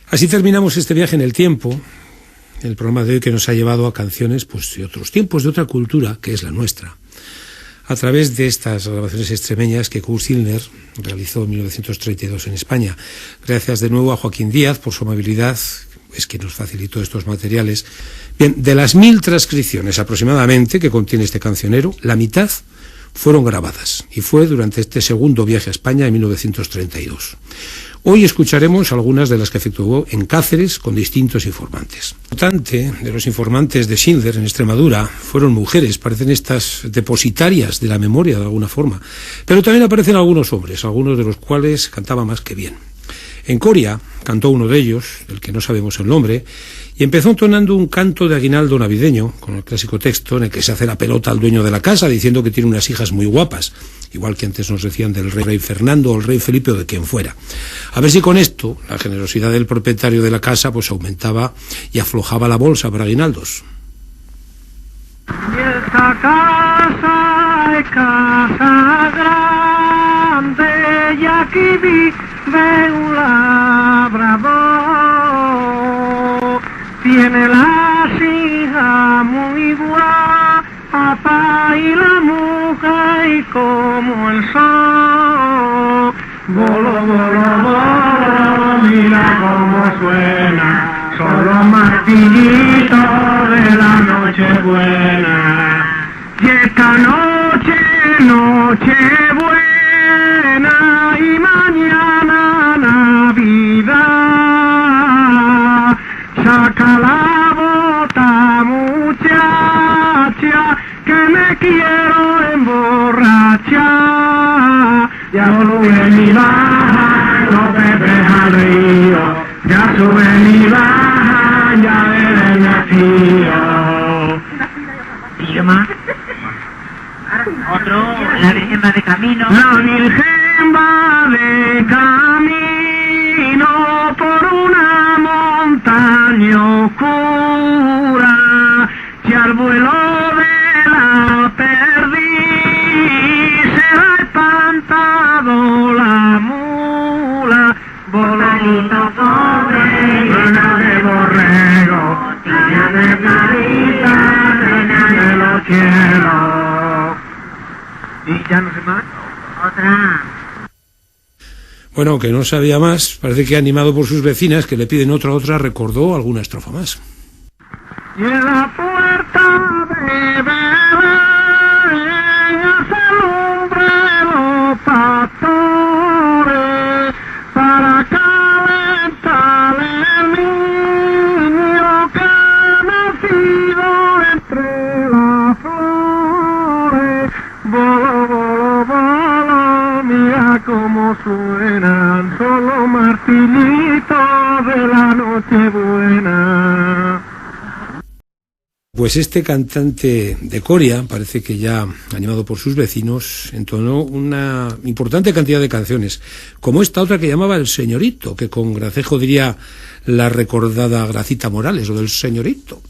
Así terminamos este viaje en el tiempo, el programa de hoy que nos ha llevado a canciones pues, de otros tiempos, de otra cultura, que es la nuestra, a través de estas grabaciones extremeñas que Kurt Zillner realizó en 1932 en España. Gracias de nuevo a Joaquín Díaz por su amabilidad, es quien nos facilitó estos materiales. Bien, de las 1000 transcripciones aproximadamente que contiene este cancionero, la mitad fueron grabadas, y fue durante este segundo viaje a España en 1932. Hoy escucharemos algunas de las que efectuó en Cáceres con distintos informantes. Lo importante de los informantes de Schindler en Extremadura fueron mujeres, parecen estas depositarias de la memoria de alguna forma, pero también aparecen algunos hombres, algunos de los cuales cantaban más que bien. En Coria cantó uno de ellos, del que no sabemos el nombre, y empezó entonando un canto de aguinaldo navideño, con el clásico texto en el que se hace la pelota al dueño de la casa, diciendo que tiene unas hijas muy guapas, igual que antes nos decían del rey Fernando o el rey Felipe o de quien fuera. A ver si con esto la generosidad del propietario de la casa pues aumentaba y aflojaba la bolsa para aguinaldos. Y esta casa es casa grande y aquí vive un labrador, tiene las hijas muy guapas y la mujer como el sol. Bolo, bolo, bolo, mira cómo suena, son los martillitos de la Nochebuena. Y esta noche, Nochebuena y mañana Navidad, saca la bota muchacha que me quiero emborrachar. Ya sube mi baja, no bebes al río, ya sube mi baja, ya bebes nacido. ¿Y más? Otro, la Virgen va de camino. La Virgen va de camino por una montaña oscura, y al vuelo de la perdiz se ha espantado la mula. Bolanito pobre, llena de borrego, llena de carita, llena de los cielos. ¿Y ya no sé más? Otra. Bueno, aunque no sabía más, parece que animado por sus vecinas que le piden otra, recordó alguna estrofa más. Y en la puerta de Belén se alumbra los pastores para calentar el niño que ha nacido entre las flores. Bolo, bolo, bolo, mira cómo suenan, son los martillitos de la Nochebuena. Pues este cantante de Coria, parece que ya animado por sus vecinos, entonó una importante cantidad de canciones, como esta otra que llamaba El Señorito, que con gracejo diría la recordada Gracita Morales, o del Señorito.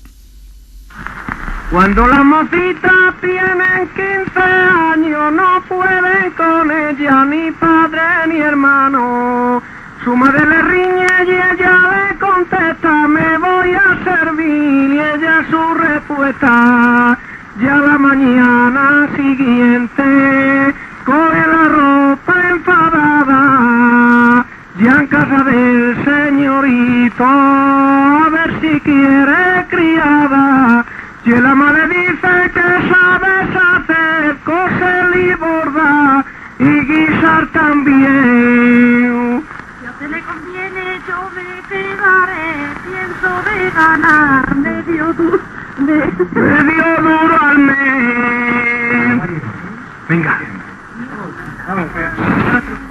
Cuando las mocitas tienen 15 años, no pueden con ella ni padre ni hermano. Su madre le riñe y ella le contesta, me voy a servir, y ella su respuesta. Ya la mañana siguiente coge la ropa enfadada, ya en casa del señorito, a ver si quiere criada. Y la madre dice que sabes hacer coser y bordar y guisar también. Se le conviene, yo me quedaré, pienso de ganar medio duro al mes. Venga.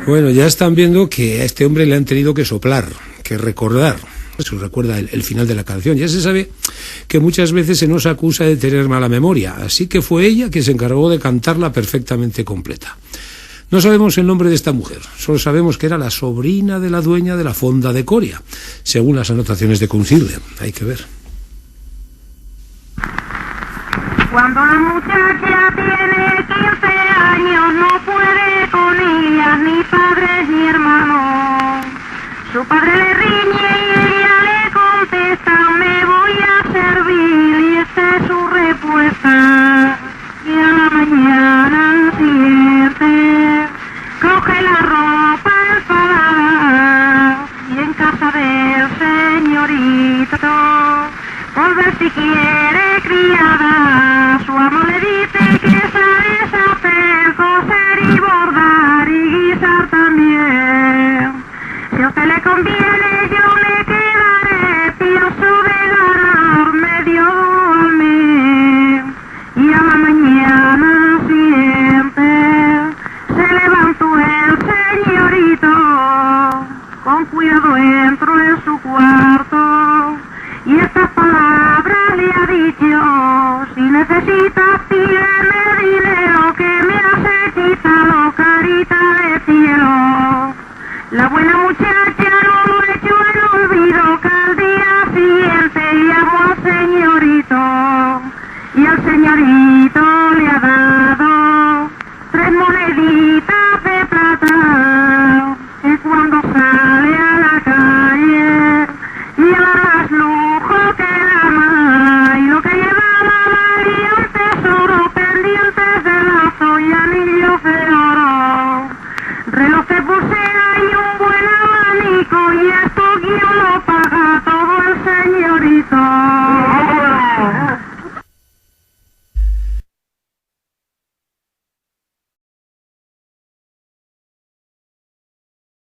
Bueno, ya están viendo que a este hombre le han tenido que soplar, que recordar. Eso recuerda el final de la canción. Ya se sabe que muchas veces se nos acusa de tener mala memoria, así que fue ella quien se encargó de cantarla perfectamente completa. No sabemos el nombre de esta mujer, solo sabemos que era la sobrina de la dueña de la fonda de Coria, según las anotaciones de Kurt Zillner. Hay que ver. Cuando la muchacha tiene 15 años, no puede con ella ni padres ni hermanos. Su padre le riñe y ella señorita de cielo. La buena muchacha no lo echó en olvido, que al día siguiente llamó al señorito, y al señorito le ha dado 3 moneditas de plata, que cuando sale a la calle lleva más lujo que la mar, y lo que llevaba valía un tesoro, pendientes de lazo y anillos de oro, reloj de pulsera y un buen abanico, y esto quién lo paga.